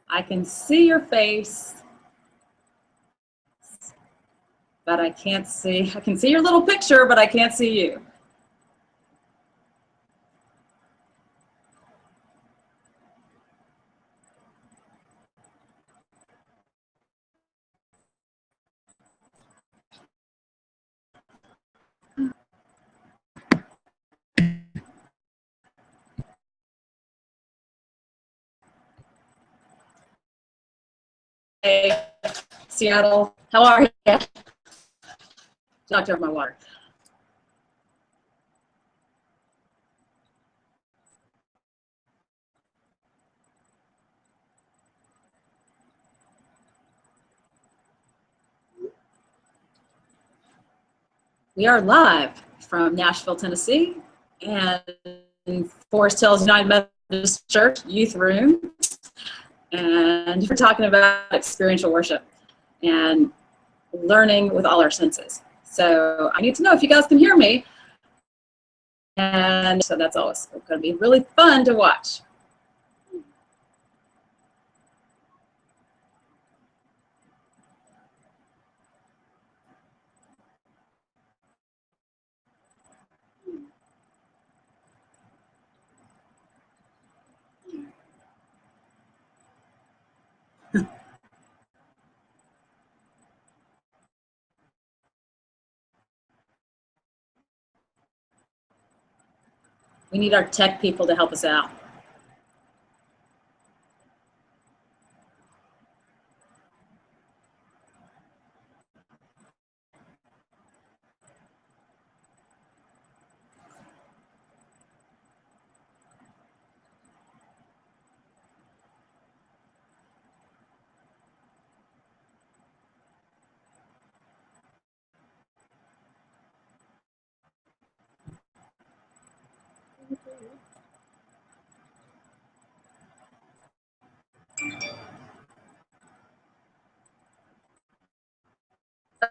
I can see your face, but I can't see. I can see your little picture, but I can't see you. Hey, Seattle, how are you? Knocked over my water. We are live from Nashville, Tennessee, and Forest Hills United Methodist Church Youth Room, and we're talking about experiential worship and learning with all our senses. So I need to know if you guys can hear me, and so that's always going to be really fun to watch. We need our tech people to help us out.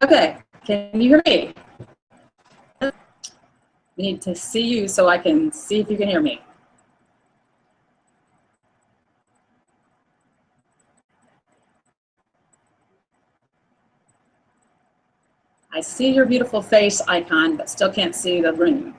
Okay, can you hear me? We need to see you so I can see if you can hear me. I see your beautiful face icon, but still can't see the room.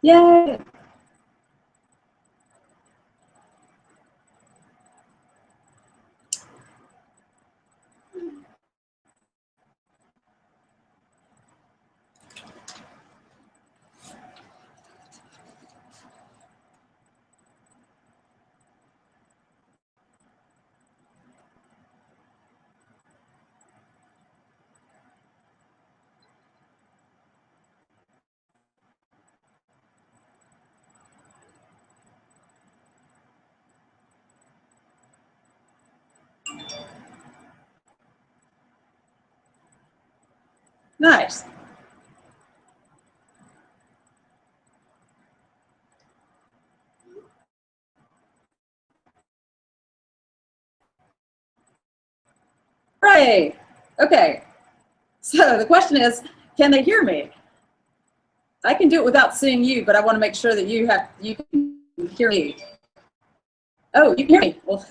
Yay! Nice. Hooray! Okay, so the question is, can they hear me? I can do it without seeing you, but I want to make sure that you can hear me. Oh, you can hear me. Well,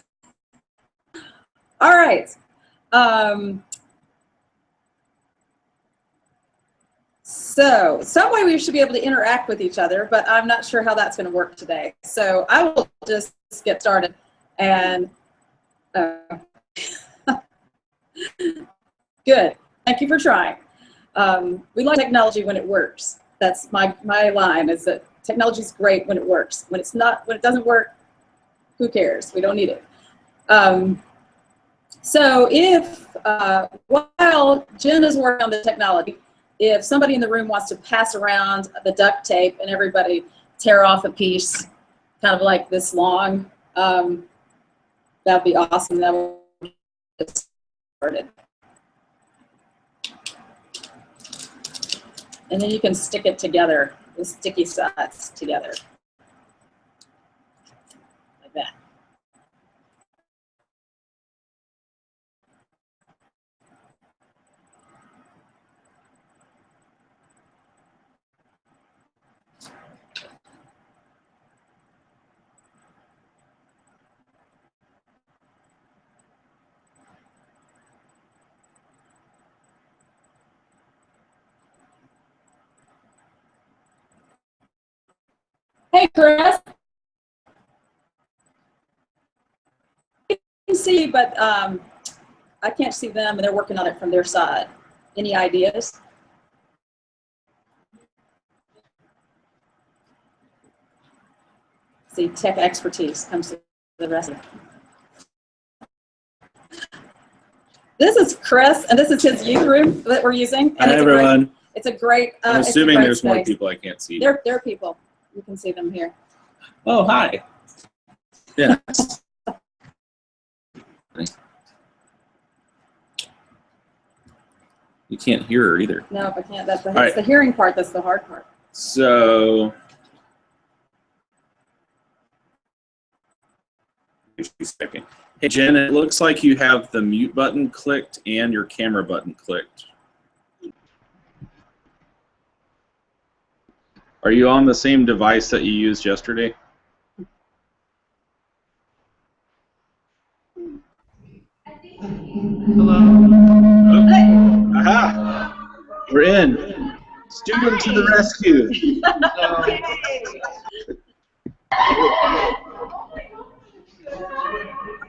all right. So some way we should be able to interact with each other, but I'm not sure how that's going to work today. So I will just get started. And good. Thank you for trying. We like technology when it works. That's my line, is that technology is great when it works. When it doesn't work, who cares? We don't need it. So if, while Jen is working on the technology, if somebody in the room wants to pass around the duct tape and everybody tear off a piece, kind of like this long, that'd be awesome. That will get started. And then you can stick it together the sticky sides together. Like that. Hey, Chris. I can see, but I can't see them, and they're working on it from their side. Any ideas? See, tech expertise comes to the rest. This is Chris, and this is his youth room that we're using. Hi, everyone. It's a great. I'm assuming there's more people I can't see. There are people. You can see them here. Oh, hi. Yeah. You can't hear her either. No, I can't. That's the hearing part. That's the hard part. So, hey, Jen, it looks like you have the mute button clicked and your camera button clicked. Are you on the same device that you used yesterday? Hello. Oh. Hey. Aha! We're in. Student to the rescue.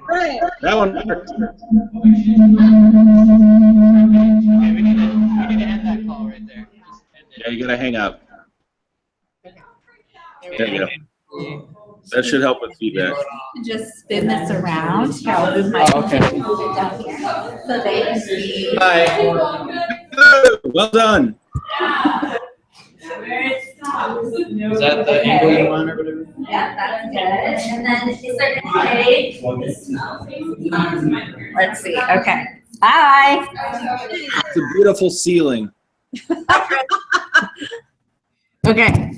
Right. That one worked. Okay, we need to end that call right there. Just end it. Yeah, you gotta hang up. There you go. go. That should help with feedback. Just spin this around. I'll move my Okay. down here so they can see. Bye. Well done. Is that the angle you want or whatever? Yeah, that's good. And then is there any let's see. Okay. Hi. It's a beautiful ceiling. Okay.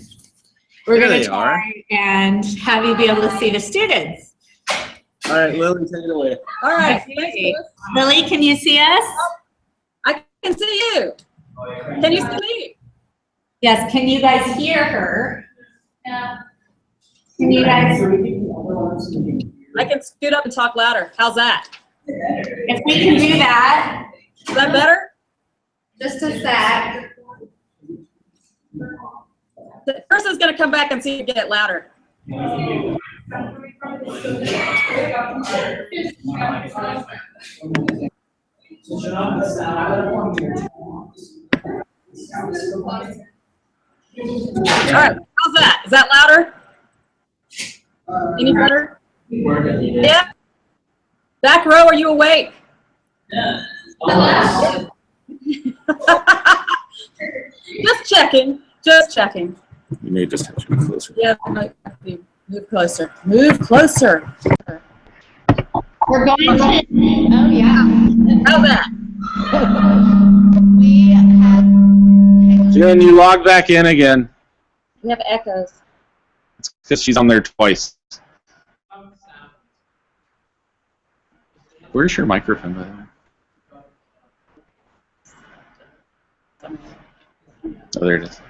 We're There going they to try and have you be able to see the students. All right, Lily, take it away. All right. Okay. Lily, can you see us? I can see you. Can you see me? Yes. Can you guys hear her? Yeah. Can you guys? I can scoot up and talk louder. How's that? If we can do that, Is that better? just a sec. The person's going to come back and see if you get it louder. All right. How's that? Is that louder? Any better? Yeah. Back row, are you awake? Yeah. Just checking. Just checking. You may just have to be closer. Yeah, move closer. Move closer. We're going to. Oh yeah. How's that? We have. Jen, you log back in again. We have echoes. It's because she's on there twice. Where's your microphone, by the way? Oh, there it is.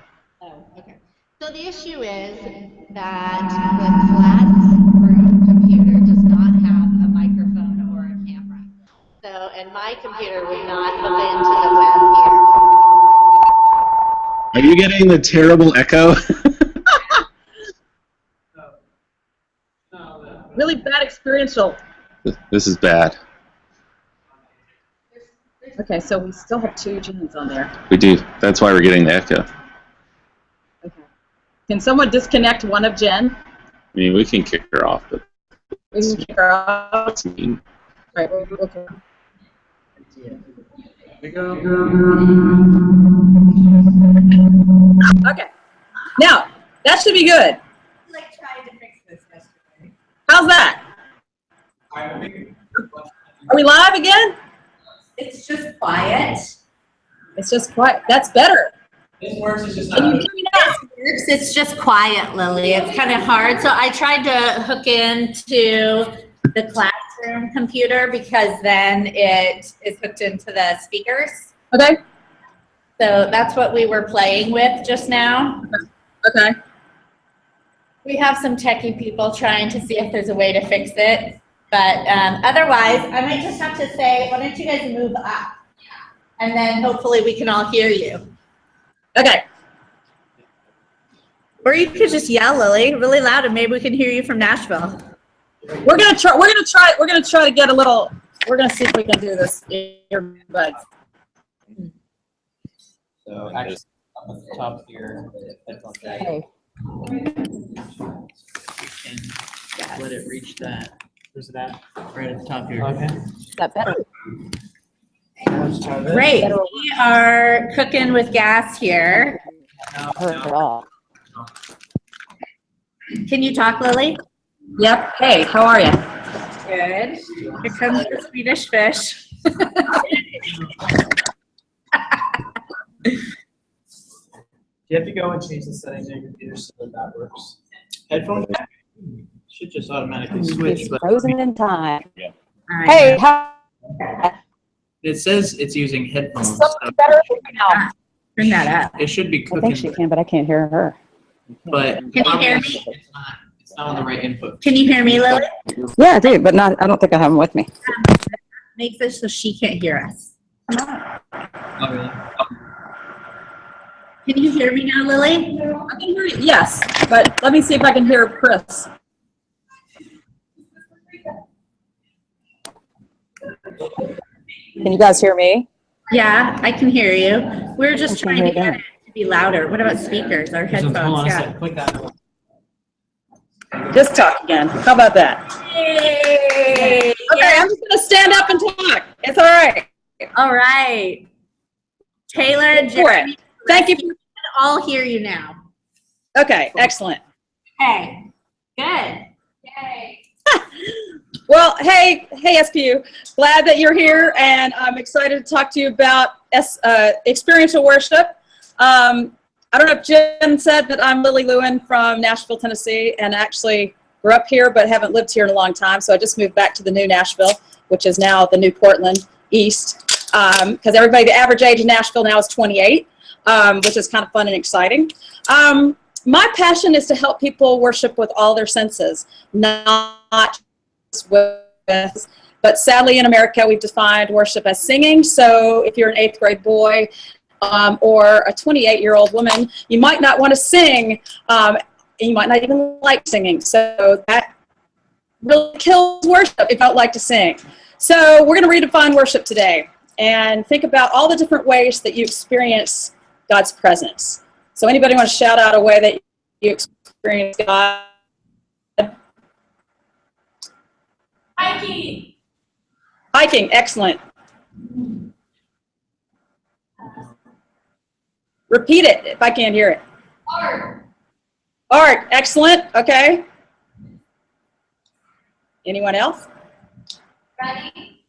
Oh, okay. So the issue is that the classroom computer does not have a microphone or a camera. So, and my computer would not hook into the web here. Are you getting the terrible echo? Really bad experiential. This is bad. Okay, so we still have 2 Jens on there. We do. That's why we're getting the echo. Okay. Can someone disconnect one of Jen? I mean, we can kick her off, but We can kick her off. that's mean. Right, okay. Okay. Now, that should be good. Like trying to fix this yesterday. How's that? Are we live again? It's just quiet. It's just quiet. That's better. This works, it's just Can you not. hear me now? It's just quiet, Lily. It's kind of hard. So I tried to hook into the classroom computer because then it is hooked into the speakers. Okay. So that's what we were playing with just now. Okay. We have some techie people trying to see if there's a way to fix it. But otherwise, I might just have to say, why don't you guys move up? And then hopefully we can all hear you. Okay. Or you could just yell, Lily, really loud, and maybe we can hear you from Nashville. We're gonna try. We're gonna try to get a little. We're gonna see if we can do this earbuds. So actually, on the top of your headphone jack, Hey, you can let it reach that. Where's it at? Right at the top here. Okay. is that better? Great. We are cooking with gas here. Not heard at all. Can you talk, Lily? Yep. Hey, how are you? Good. Here comes the Swedish fish. You have to go and change the settings on your computer so that works. Headphone jack should just automatically switch, It's but frozen in time. All right. Hey, how? it says it's using headphones. So Something better now. Turn that up. it should be I cooking, think she can, but I can't hear her. but Can you hear me? it's not on the right input. Can you hear me, Lily? Yeah, I do, but not. I don't think I have them with me. Make this so she can't hear us. Oh, really? Can you hear me now, Lily? I can hear you. Yes, but let me see if I can hear Chris. Can you guys hear me? Yeah, I can hear you. We're just I can trying to hear get them. it to be louder. What about speakers? Our Hold headphones, on a yeah. second. Click that. Just talk again. How about that? Yay! Okay, I'm just gonna stand up and talk. It's all right. All right. Taylor, Go for Jeremy, it. Thank you. we can all hear you now. Okay, excellent. Hey, good. Yay. Well, hey, SPU. Glad that you're here, and I'm excited to talk to you about experiential worship. I don't know if Jim said that I'm Lily Lewin from Nashville, Tennessee, and actually grew up here but haven't lived here in a long time. So I just moved back to the new Nashville, which is now the new Portland East, because everybody, the average age in Nashville now is 28, which is kind of fun and exciting. My passion is to help people worship with all their senses, not just with, but sadly in America we've defined worship as singing. So if you're an 8th grade boy or a 28-year-old woman, you might not want to sing, and you might not even like singing. So that really kills worship if you don't like to sing. So we're going to redefine worship today and think about all the different ways that you experience God's presence. So anybody want to shout out a way that you experience God? Hiking. Hiking, excellent. Repeat it if I can't hear it. Art. Art, excellent, okay. Anyone else? Ready?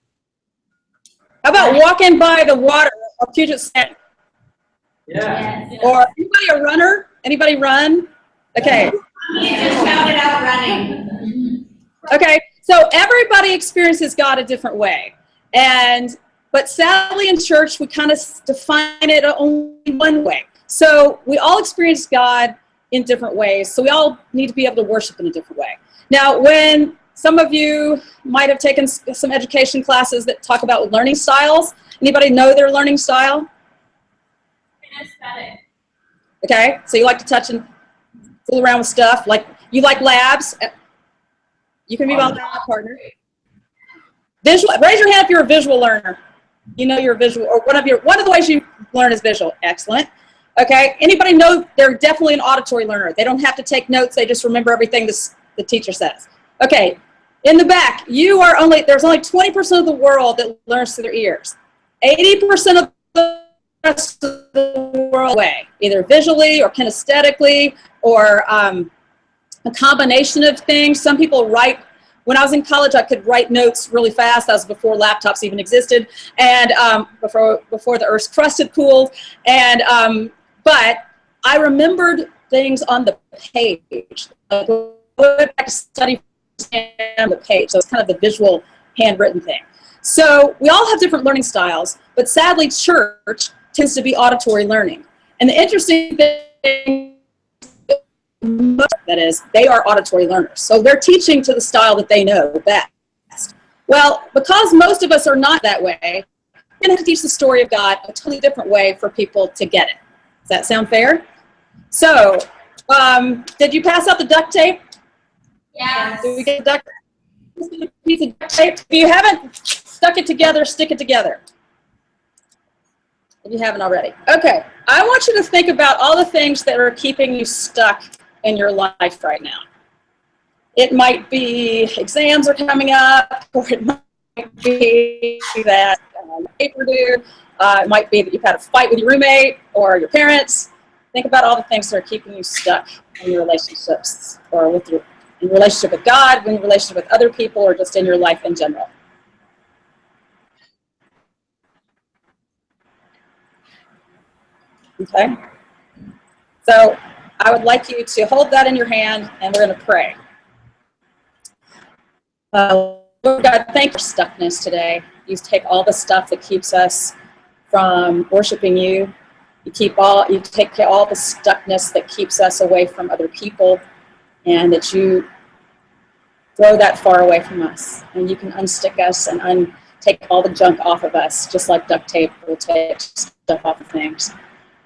How about walking by the water of Puget Sound? Yeah. Yes. Or anybody a runner? Anybody run? Okay. You just shouted out running. Okay, so everybody experiences God a different way. But sadly in church, we kind of define it only one way. So we all experience God in different ways. So we all need to be able to worship in a different way. Now, when some of you might have taken some education classes that talk about learning styles, anybody know their learning style? Aesthetic. Okay, so you like to touch and fool around with stuff, like you like labs. You can be my lab partner. Visual. Raise your hand if you're a visual learner. You know you're a visual, or one of the ways you learn is visual. Excellent. Okay. Anybody know they're definitely an auditory learner? They don't have to take notes. They just remember everything the teacher says. Okay. In the back, there's only 20% of the world that learns through their ears. 80% of the rest of the world way, either visually or kinesthetically or a combination of things. Some people write. When I was in college, I could write notes really fast. That was before laptops even existed, and before the Earth's crust had cooled. And but I remembered things on the page. Like, go back to study on the page. So it's kind of the visual handwritten thing. So we all have different learning styles, but sadly church tends to be auditory learning. And the interesting thing that is, they are auditory learners. So they're teaching to the style that they know best. Well, because most of us are not that way, we're going to have to teach the story of God a totally different way for people to get it. Does that sound fair? So, did you pass out the duct tape? Yes. Did we get the piece of duct tape? If you haven't stuck it together, stick it together. If you haven't already. Okay, I want you to think about all the things that are keeping you stuck in your life right now. It might be exams are coming up, or it might be that paper due. It might be that you've had a fight with your roommate or your parents. Think about all the things that are keeping you stuck in your relationships, or in relationship with God, in relationship with other people, or just in your life in general. Okay? So I would like you to hold that in your hand, and we're going to pray. Lord God, thank you for stuckness today. You take all the stuff that keeps us from worshiping you. You take all the stuckness that keeps us away from other people, and that you throw that far away from us. And you can unstick us and take all the junk off of us, just like duct tape will take stuff off of things.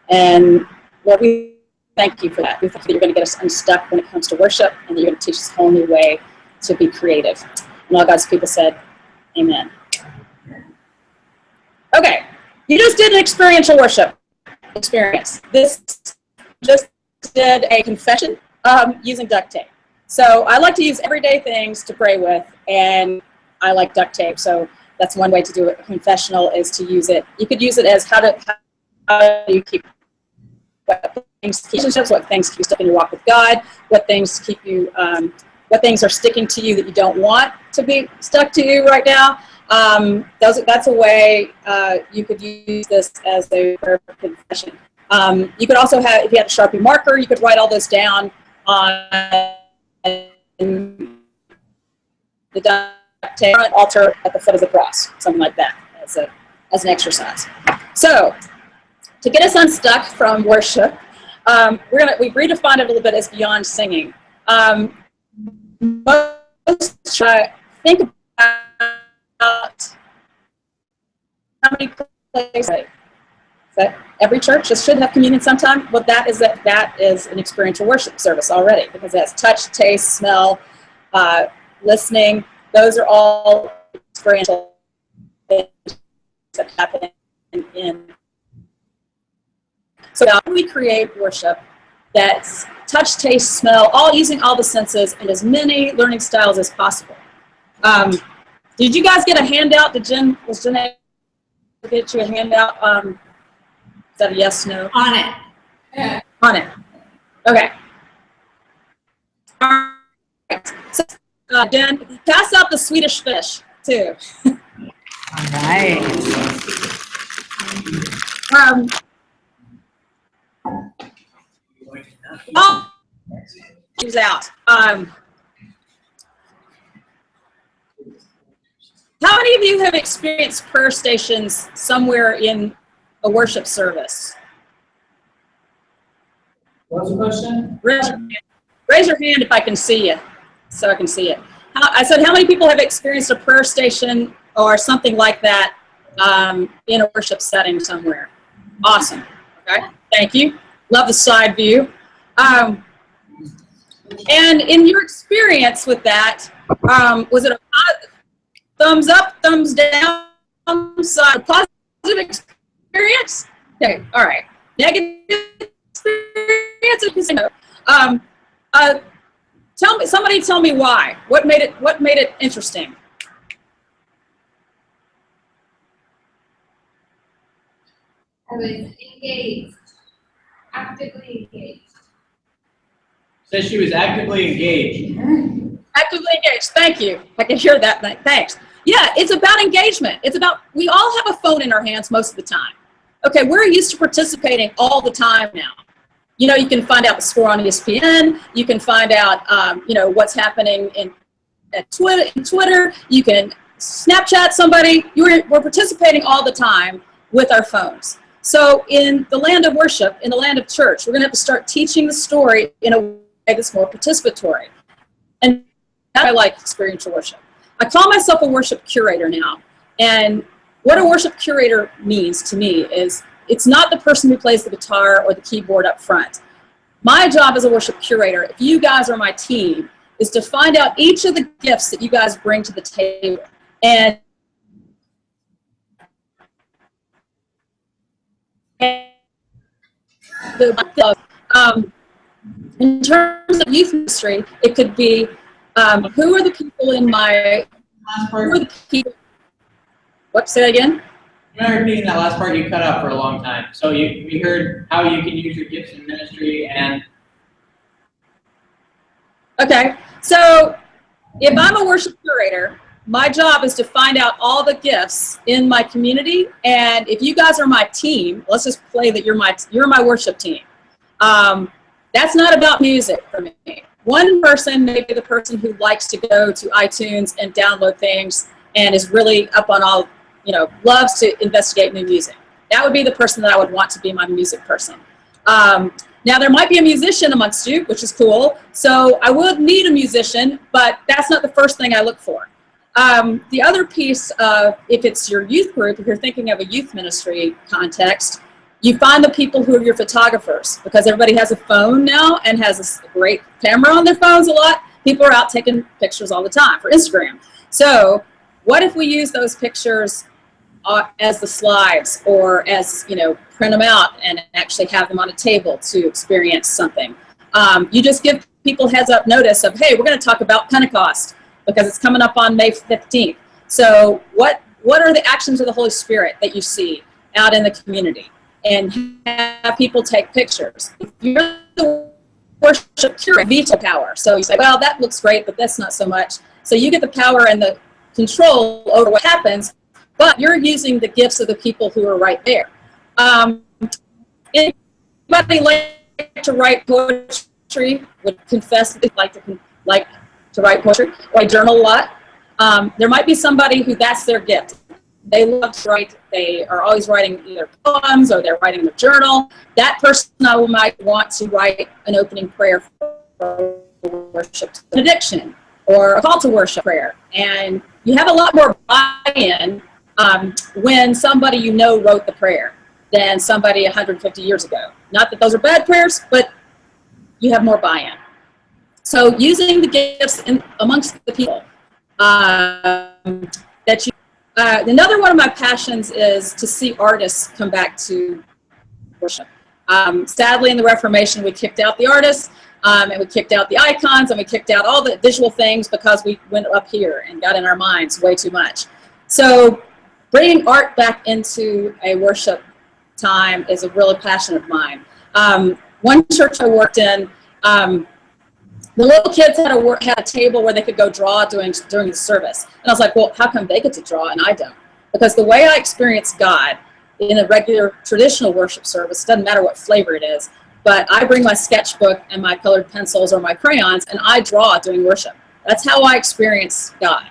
And Lord, we thank you for that. We thank you that you're going to get us unstuck when it comes to worship, and that you're going to teach us a whole new way to be creative. And all God's people said, amen. Okay, you just did an experiential worship experience. This just did a confession using duct tape. So I like to use everyday things to pray with, and I like duct tape. So that's one way to do it. A confessional is to use it. You could use it as how do you keep what things keep relationships, what things keep you stuck in your walk with God, what things keep you, what things are sticking to you that you don't want to be stuck to you right now. That's a way you could use this as a confession. You could also have, if you had a Sharpie marker, you could write all this down on the duct tape on an altar at the foot of the cross, something like that, as an exercise. So, to get us unstuck from worship, we've redefined it a little bit as beyond singing. Think about how many places that every church just should have communion sometime. Well, that is an experiential worship service already, because it has touch, taste, smell, listening. Those are all experiential things that happen in. So how do we create worship that's touch, taste, smell, all using all the senses and as many learning styles as possible? Did you guys get a handout? Was Jen able to get you a handout? Is that a yes, no? On it. Yeah. On it. Okay. All right. So, Jen, pass out the Swedish fish, too. All right. Oh, she was out. How many of you have experienced prayer stations somewhere in a worship service? What's the question? Raise your hand if I can see you, so I can see it. I said, how many people have experienced a prayer station or something like that in a worship setting somewhere? Awesome. Okay, thank you. Love the side view. And in your experience with that, was it a thumbs up, thumbs down, side, positive experience? Okay, all right. Negative experience? Somebody tell me why. What made it interesting? I was engaged, actively engaged. Says she was actively engaged. Actively engaged. Thank you. I can hear that. Thanks. Yeah, it's about engagement. It's about, we all have a phone in our hands most of the time. Okay, we're used to participating all the time now. You know, you can find out the score on ESPN. You can find out, you know, what's happening in Twitter. You can Snapchat somebody. We're participating all the time with our phones. So in the land of worship, in the land of church, we're going to have to start teaching the story in a way that's more participatory. And I like experiential worship. I call myself a worship curator now. And what a worship curator means to me is it's not the person who plays the guitar or the keyboard up front. My job as a worship curator, if you guys are my team, is to find out each of the gifts that you guys bring to the table. And in terms of youth ministry, it could be who are the people in my, who are the people, what, say that again? I'm not repeating that last part. You cut out for a long time. So we heard how you can use your gifts in ministry and. Okay, so if I'm a worship curator, my job is to find out all the gifts in my community. And if you guys are my team, let's just play that you're my worship team. That's not about music for me. One person may be the person who likes to go to iTunes and download things and is really up on all, you know, loves to investigate new music. That would be the person that I would want to be my music person. Now, there might be a musician amongst you, which is cool. So I would need a musician, but that's not the first thing I look for. The other piece of, if it's your youth group, if you're thinking of a youth ministry context, you find the people who are your photographers, because everybody has a phone now and has a great camera on their phones a lot. People are out taking pictures all the time for Instagram. So what if we use those pictures as the slides, or as, you know, print them out and actually have them on a table to experience something. You just give people heads up notice of, hey, we're going to talk about Pentecost because it's coming up on May 15th. So what are the actions of the Holy Spirit that you see out in the community? And have people take pictures. If you're the worship curator, veto power. So you say, well, that looks great, but that's not so much. So you get the power and the control over what happens, but you're using the gifts of the people who are right there. Anybody like to write poetry? Would confess that they like to write poetry, or I journal a lot. There might be somebody who that's their gift. They love to write. They are always writing either poems or they're writing a journal. That person might want to write an opening prayer for worship, benediction, or a call to worship prayer. And you have a lot more buy-in when somebody you know wrote the prayer than somebody 150 years ago. Not that those are bad prayers, but you have more buy-in. So using the gifts amongst the people that you. Another one of my passions is to see artists come back to worship. Sadly, in the Reformation, we kicked out the artists, and we kicked out the icons, and we kicked out all the visual things because we went up here and got in our minds way too much. So bringing art back into a worship time is a really passion of mine. One church I worked in, the little kids had a table where they could go draw during the service. And I was like, well, how come they get to draw and I don't? Because the way I experience God in a regular traditional worship service, doesn't matter what flavor it is, but I bring my sketchbook and my colored pencils or my crayons and I draw during worship. That's how I experience God.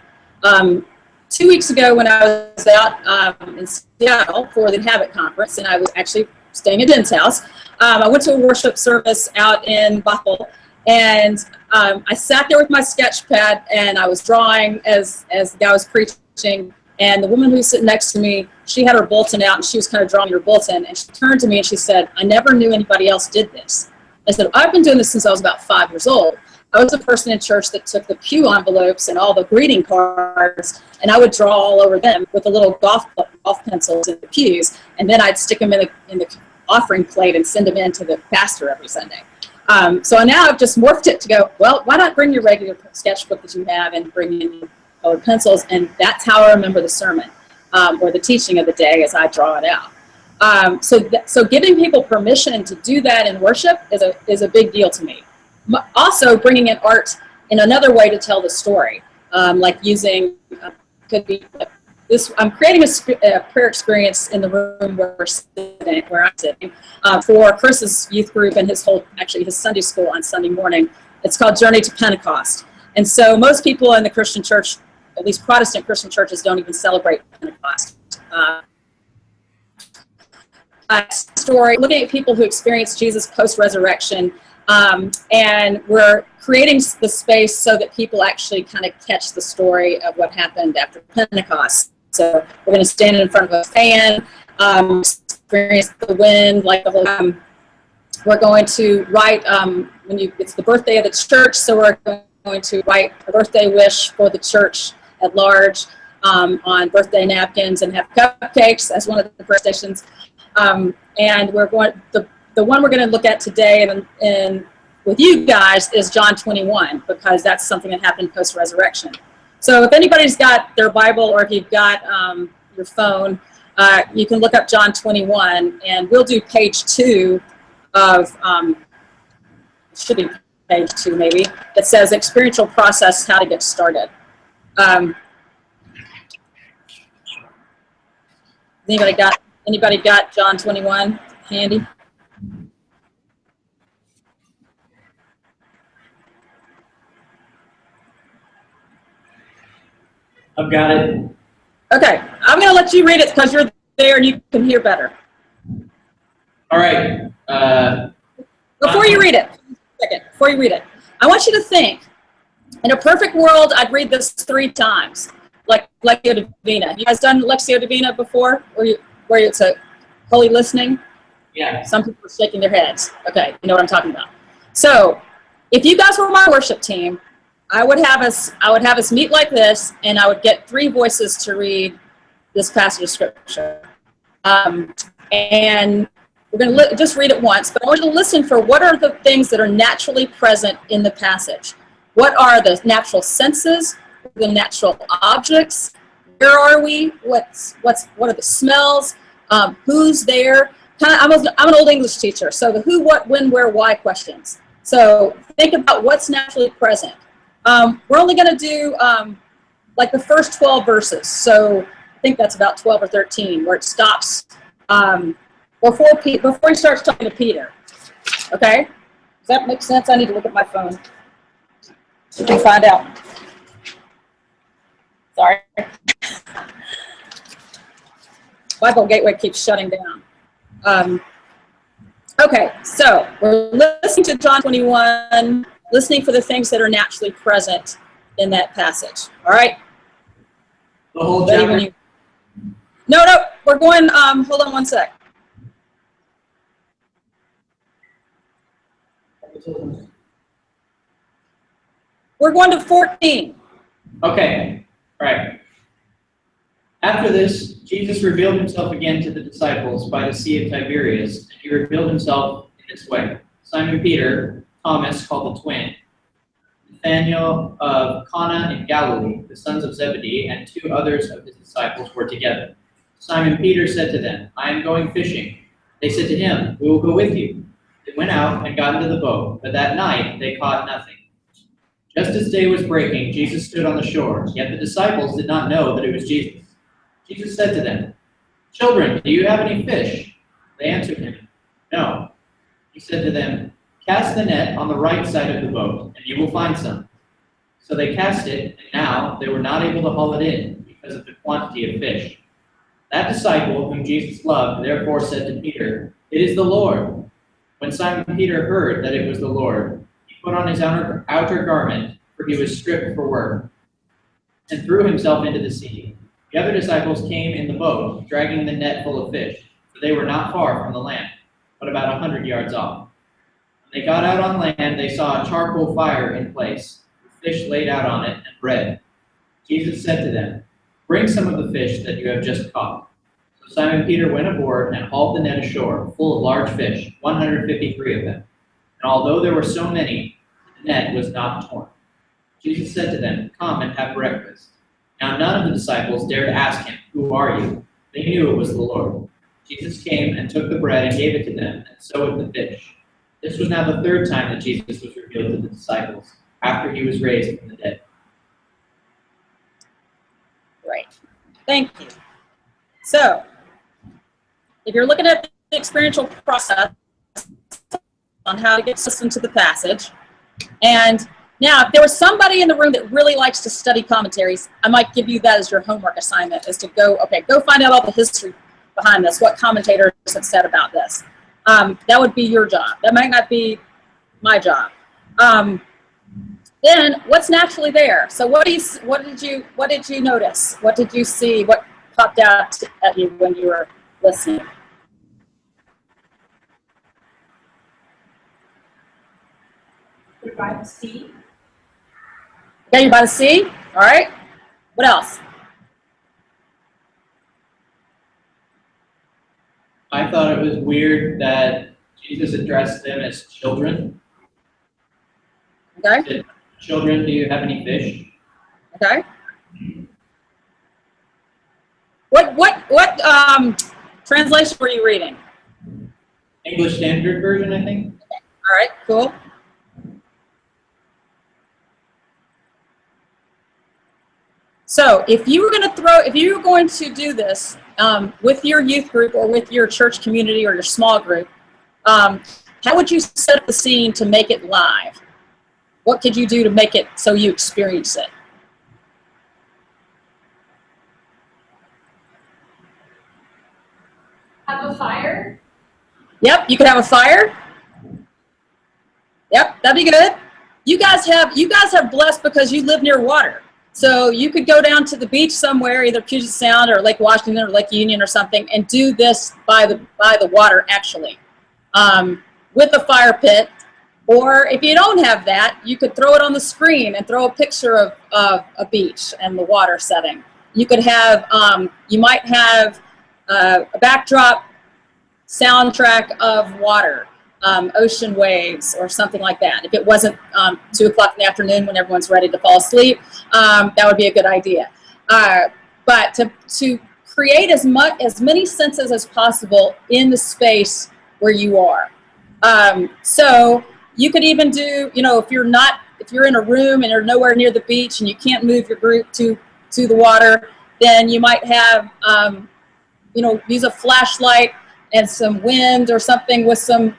2 weeks ago when I was out in Seattle for the Habit Conference, and I was actually staying at Den's house, I went to a worship service out in Bothell. And I sat there with my sketch pad and I was drawing as the guy was preaching. And the woman who was sitting next to me, she had her bulletin out and she was kind of drawing her bulletin. And she turned to me and she said, I never knew anybody else did this. I said, I've been doing this since I was about 5 years old. I was the person in church that took the pew envelopes and all the greeting cards, and I would draw all over them with the little golf pencils in the pews. And then I'd stick them in the offering plate and send them in to the pastor every Sunday. So now I've just morphed it to go, well, why not bring your regular sketchbook that you have and bring in colored pencils? And that's how I remember the sermon or the teaching of the day as I draw it out. So giving people permission to do that in worship is a big deal to me. Also bringing in art in another way to tell the story, like using, could be I'm creating a prayer experience in the room where I'm sitting, for Chris's youth group and his Sunday school on Sunday morning. It's called Journey to Pentecost. And so most people in the Christian church, at least Protestant Christian churches, don't even celebrate Pentecost. Story, looking at people who experienced Jesus post-resurrection, and we're creating the space so that people actually kind of catch the story of what happened after Pentecost. So we're going to stand in front of a fan, experience the wind, like the whole. We're going to write it's the birthday of the church, so we're going to write a birthday wish for the church at large on birthday napkins and have cupcakes as one of the prayer stations. And we're going the one we're going to look at today and with you guys is John 21, because that's something that happened post-resurrection. So if anybody's got their Bible, or if you've got your phone, you can look up John 21, and we'll do page 2 of, should be page 2 maybe, that says experiential process, how to get started. Anybody got John 21 handy? I've got it. Okay, I'm going to let you read it because you're there and you can hear better. All right. Before you read it, I want you to think, in a perfect world, I'd read this 3 times, like Lectio Divina. You guys done Lectio Divina before, where it's a holy listening? Yeah. Some people are shaking their heads. Okay, you know what I'm talking about. So, if you guys were my worship team, I would have us meet like this, and I would get 3 voices to read this passage of scripture. And we're going to just read it once, but I want you to listen for what are the things that are naturally present in the passage. What are the natural senses, the natural objects? Where are we? What are the smells? Who's there? I'm an old English teacher, so the who, what, when, where, why questions. So think about what's naturally present. We're only going to do like the first 12 verses. So I think that's about 12 or 13 where it stops before he starts talking to Peter. Okay? Does that make sense? I need to look at my phone. We can find out. Sorry. Bible Gateway keeps shutting down. Okay, so we're listening to John 21, listening for the things that are naturally present in that passage. All right? The whole chapter? No, we're going, hold on one sec. We're going to 14. Okay, all right. After this, Jesus revealed himself again to the disciples by the Sea of Tiberias, and he revealed himself in this way. Simon Peter, Thomas called the twin, Nathanael of Cana in Galilee, the sons of Zebedee, and 2 others of his disciples were together. Simon Peter said to them, "I am going fishing." They said to him, "We will go with you." They went out and got into the boat, but that night they caught nothing. Just as day was breaking, Jesus stood on the shore, yet the disciples did not know that it was Jesus. Jesus said to them, "Children, do you have any fish?" They answered him, "No." He said to them, "Cast the net on the right side of the boat, and you will find some." So they cast it, and now they were not able to haul it in because of the quantity of fish. That disciple whom Jesus loved therefore said to Peter, "It is the Lord." When Simon Peter heard that it was the Lord, he put on his outer garment, for he was stripped for work, and threw himself into the sea. The other disciples came in the boat, dragging the net full of fish, for they were not far from the land, but about 100 yards off. When they got out on land, they saw a charcoal fire in place, with fish laid out on it and bread. Jesus said to them, "Bring some of the fish that you have just caught." So Simon Peter went aboard and hauled the net ashore, full of large fish, 153 of them. And although there were so many, the net was not torn. Jesus said to them, "Come and have breakfast." Now none of the disciples dared ask him, "Who are you?" They knew it was the Lord. Jesus came and took the bread and gave it to them, and so with the fish. This was now the 3rd time that Jesus was revealed to the disciples, after he was raised from the dead. Right. Thank you. So, if you're looking at the experiential process on how to get system to the passage, and now if there was somebody in the room that really likes to study commentaries, I might give you that as your homework assignment, is to go find out all the history behind this, what commentators have said about this. That would be your job. That might not be my job. Then what's naturally there? So what did you notice? What did you see? What popped out at you when you were listening? You're by the sea. Okay, you're by the sea. All right. What else? I thought it was weird that Jesus addressed them as children. Okay. He said, children, do you have any fish? Okay. What translation were you reading? English Standard Version, I think. All right, cool. So if you were going to do this with your youth group or with your church community or your small group, how would you set up the scene to make it live? What could you do to make it so you experience it? Have a fire. Yep, you could have a fire. Yep, that'd be good. You guys have blessed because you live near water. So you could go down to the beach somewhere, either Puget Sound or Lake Washington or Lake Union or something, and do this by the water actually, with a fire pit. Or if you don't have that, you could throw it on the screen and throw a picture of a beach and the water setting. You could have, you might have a backdrop soundtrack of water, ocean waves or something like that. If it wasn't 2 o'clock in the afternoon when everyone's ready to fall asleep, that would be a good idea. But to create as many senses as possible in the space where you are. So you could even do, if you're in a room and you're nowhere near the beach and you can't move your group to the water, then you might have, use a flashlight and some wind or something with some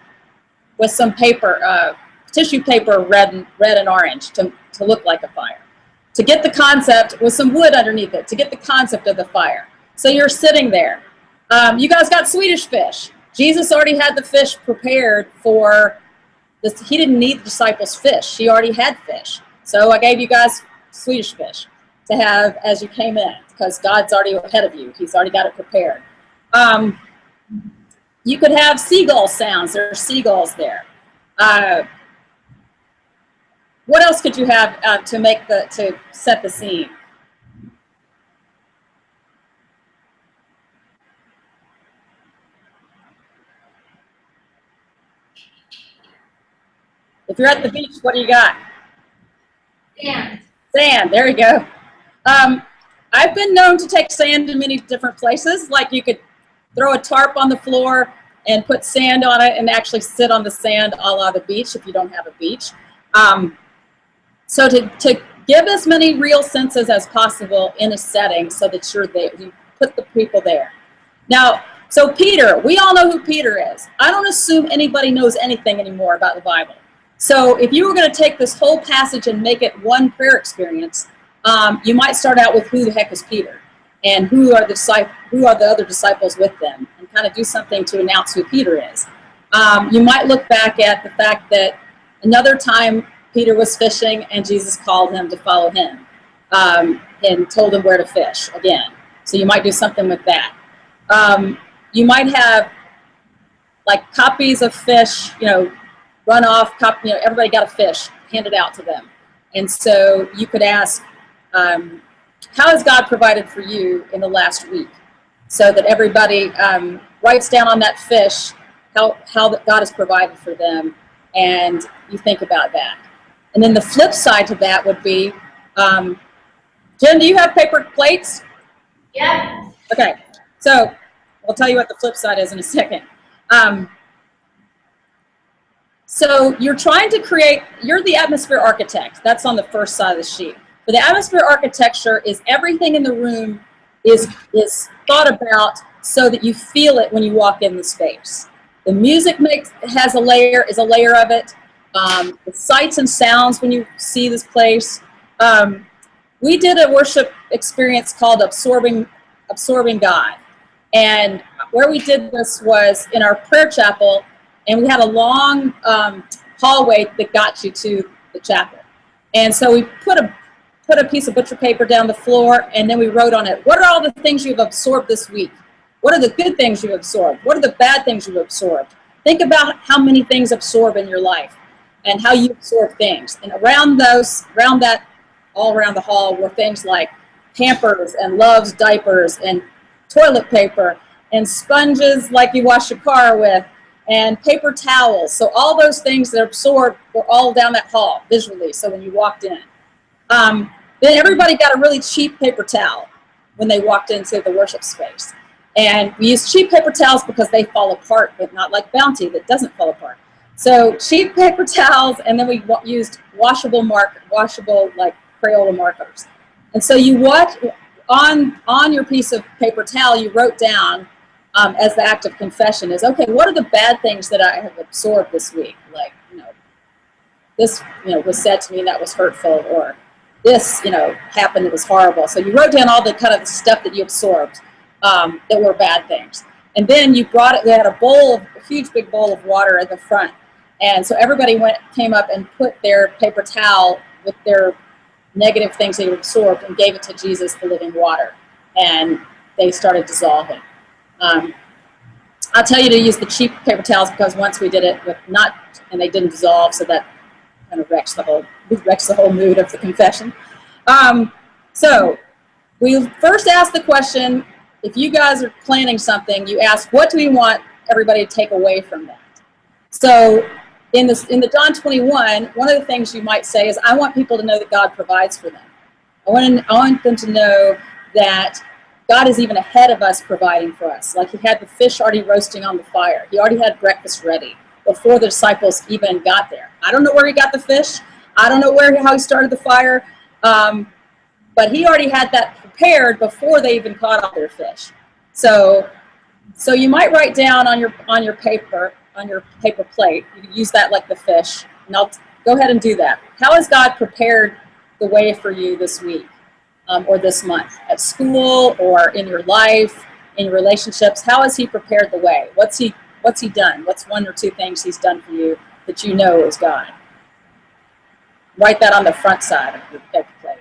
paper, tissue paper, red and orange to look like a fire. To get the concept, with some wood underneath it, to get the concept of the fire. So you're sitting there. You guys got Swedish fish. Jesus already had the fish prepared for this. He didn't need the disciples' fish. He already had fish. So I gave you guys Swedish fish to have as you came in, because God's already ahead of you. He's already got it prepared. You could have seagull sounds. There are seagulls there. What else could you have to set the scene? If you're at the beach, what do you got? Sand. Sand, there you go. I've been known to take sand to many different places. Like you could throw a tarp on the floor and put sand on it and actually sit on the sand a la the beach if you don't have a beach. So to give as many real senses as possible in a setting so that you're there, you put the people there. Now, so Peter, we all know who Peter is. I don't assume anybody knows anything anymore about the Bible. So if you were going to take this whole passage and make it one prayer experience, you might start out with who the heck is Peter and who are the other disciples with them, and kind of do something to announce who Peter is. You might look back at the fact that another time Peter was fishing and Jesus called him to follow him and told him where to fish again. So you might do something with that. You might have like copies of fish, run off, everybody got a fish handed out to them. And so you could ask, how has God provided for you in the last week? So that everybody writes down on that fish how God has provided for them, and you think about that. And then the flip side to that would be, Jen, do you have paper plates? Yeah. Okay, so I'll tell you what the flip side is in a second. So you're trying to create, you're the atmosphere architect. That's on the first side of the sheet. But the atmosphere architecture is everything in the room is thought about so that you feel it when you walk in the space. The music is a layer of it. The sights and sounds when you see this place. We did a worship experience called Absorbing God. And where we did this was in our prayer chapel, and we had a long hallway that got you to the chapel. And so we put a piece of butcher paper down the floor, and then we wrote on it, what are all the things you've absorbed this week? What are the good things you've absorbed? What are the bad things you've absorbed? Think about how many things absorb in your life and how you absorb things. And all around the hall were things like Pampers and Love's diapers and toilet paper and sponges like you wash your car with and paper towels. So all those things that are absorbed were all down that hall visually. So when you walked in, then everybody got a really cheap paper towel when they walked into the worship space. And we use cheap paper towels because they fall apart, but not like Bounty that doesn't fall apart. So cheap paper towels, and then we used washable like Crayola markers. And so you on your piece of paper towel, you wrote down as the act of confession is, okay, what are the bad things that I have absorbed this week? Like, this, was said to me that was hurtful, or this, happened, it was horrible. So you wrote down all the kind of stuff that you absorbed that were bad things. And then you brought it, they had a huge big bowl of water at the front. And so everybody came up and put their paper towel with their negative things they absorbed and gave it to Jesus, the living water. And they started dissolving. I'll tell you to use the cheap paper towels because once we did it and they didn't dissolve, so that kind of wrecks the whole mood of the confession. So we first asked the question, if you guys are planning something, you ask, what do we want everybody to take away from that? So in the John 21, one of the things you might say is, I want people to know that God provides for them. I want them to know that God is even ahead of us providing for us. Like he had the fish already roasting on the fire. He already had breakfast ready before the disciples even got there. I don't know where he got the fish. I don't know how he started the fire. But he already had that prepared before they even caught all their fish. So you might write down on your paper plate. You can use that like the fish. And I'll go ahead and do that. How has God prepared the way for you this week or this month at school or in your life, in your relationships? How has He prepared the way? What's He done? What's one or two things He's done for you that you know is God? Write that on the front side of your paper plate.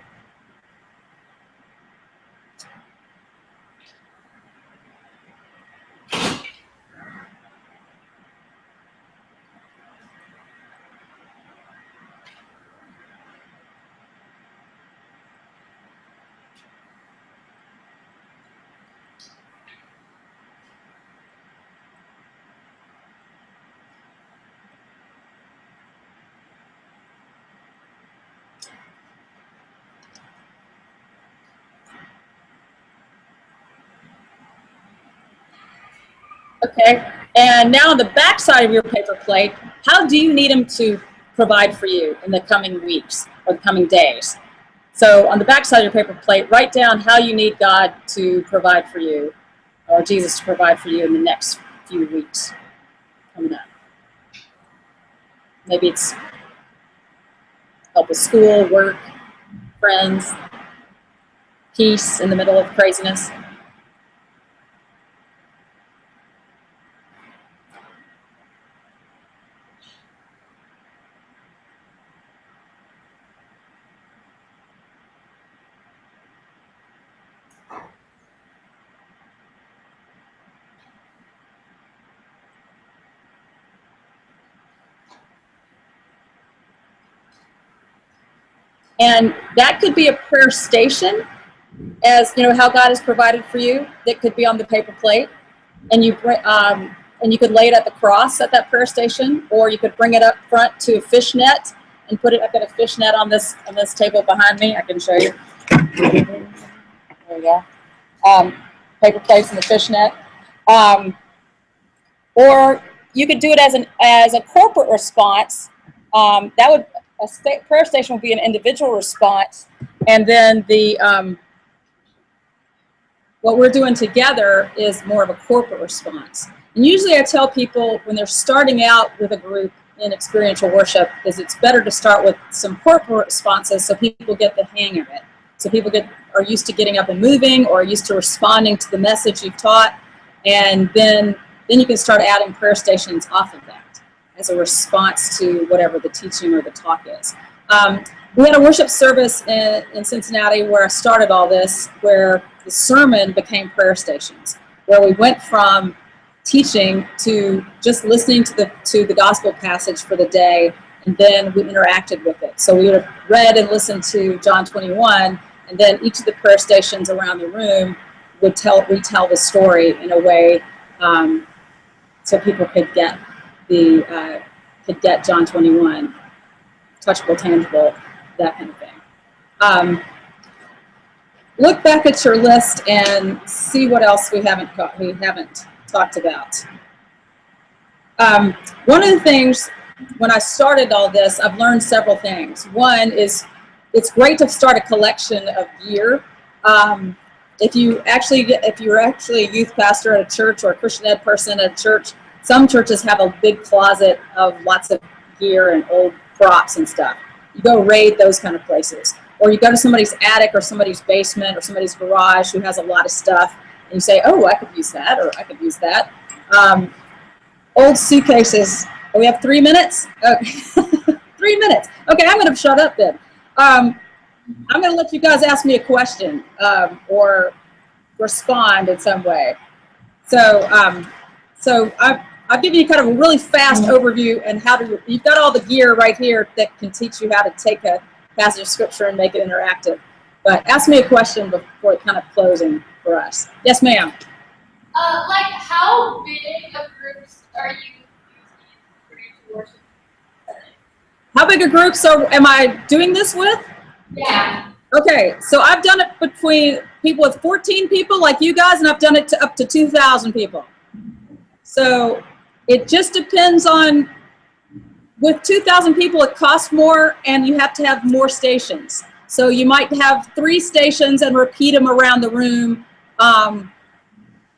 Okay, and now on the back side of your paper plate, how do you need Him to provide for you in the coming weeks or the coming days? So on the back side of your paper plate, write down how you need God to provide for you, or Jesus to provide for you in the next few weeks coming up. Maybe it's help with school, work, friends, peace in the middle of craziness. And that could be a prayer station, as you know how God has provided for you. That could be on the paper plate, and you could lay it at the cross at that prayer station, or you could bring it up front to a fishnet and put it. I've got a fishnet on this table behind me. I can show you. There we go. Paper plates and the fishnet, or you could do it as a corporate response. Prayer station would be an individual response, and then the what we're doing together is more of a corporate response. And usually I tell people when they're starting out with a group in experiential worship is it's better to start with some corporate responses so people get the hang of it. So people are used to getting up and moving or used to responding to the message you've taught. And then you can start adding prayer stations off of that as a response to whatever the teaching or the talk is. We had a worship service in Cincinnati where I started all this, where the sermon became prayer stations, where we went from teaching to just listening to the gospel passage for the day, and then we interacted with it. So we would have read and listened to John 21, and then each of the prayer stations around the room would retell the story in a way so people could get John 21, touchable, tangible, that kind of thing. Look back at your list and see what else we haven't talked about. One of the things when I started all this, I've learned several things. One is it's great to start a collection of gear. If you're actually a youth pastor at a church or a Christian ed person at a church, some churches have a big closet of lots of gear and old props and stuff. You go raid those kind of places. Or you go to somebody's attic or somebody's basement or somebody's garage who has a lot of stuff, and you say, oh, I could use that, or I could use that. Old suitcases. Oh, we have 3 minutes? Okay. 3 minutes. Okay, I'm going to shut up then. I'm going to let you guys ask me a question or respond in some way. So I'll give you kind of a really fast overview and you've got all the gear right here that can teach you how to take a passage of scripture and make it interactive. But ask me a question before kind of closing for us. Yes, ma'am. Like, how big of groups are you using for your worship? How big a group am I doing this with? Yeah. Okay, so I've done it between people with 14 people like you guys, and I've done it to up to 2,000 people. So it just depends on, with 2,000 people, it costs more and you have to have more stations. So you might have 3 stations and repeat them around the room,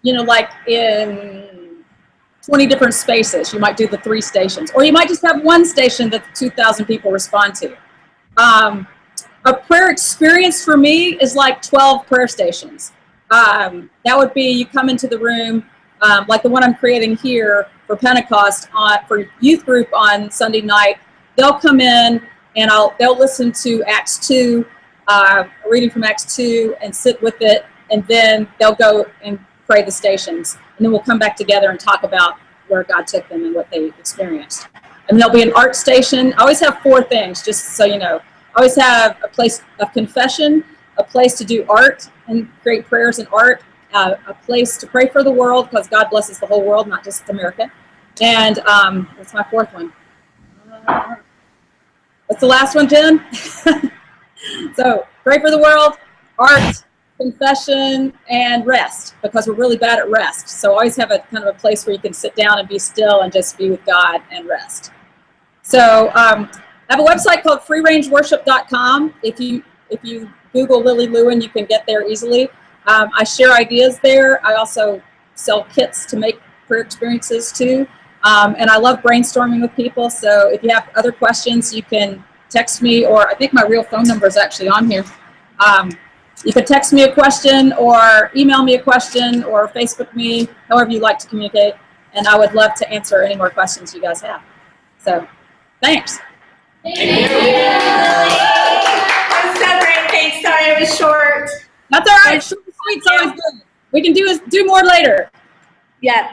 like in 20 different spaces. You might do the 3 stations. Or you might just have 1 station that 2,000 people respond to. A prayer experience for me is like 12 prayer stations. That would be you come into the room, like the one I'm creating here for Pentecost for youth group on Sunday night. They'll come in and they'll listen to Acts 2, a reading from Acts 2, and sit with it, and then they'll go and pray the stations, and then we'll come back together and talk about where God took them and what they experienced. And there'll be an art station. I always have 4 things, just so you know. I always have a place of confession, a place to do art and create prayers and art, a place to pray for the world, because God blesses the whole world, not just America. And what's my 4th one? What's the last one, Jen? So pray for the world, art, confession, and rest, because we're really bad at rest. So always have a kind of a place where you can sit down and be still and just be with God and rest. So I have a website called freerangeworship.com. If you Google Lily Lewin, you can get there easily. I share ideas there. I also sell kits to make prayer experiences too. And I love brainstorming with people. So if you have other questions, you can text me, or I think my real phone number is actually on here. You can text me a question or email me a question or Facebook me, however you like to communicate. And I would love to answer any more questions you guys have. So thanks. Thank you. That was so great. Thanks. Sorry it was short. That's all right. Short and sweet's always good. We can do more later. Yep.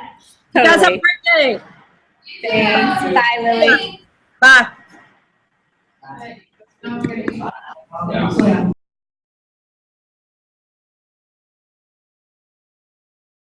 You guys have a Totally. great day. Thanks. Bye, Lily. Bye. Bye.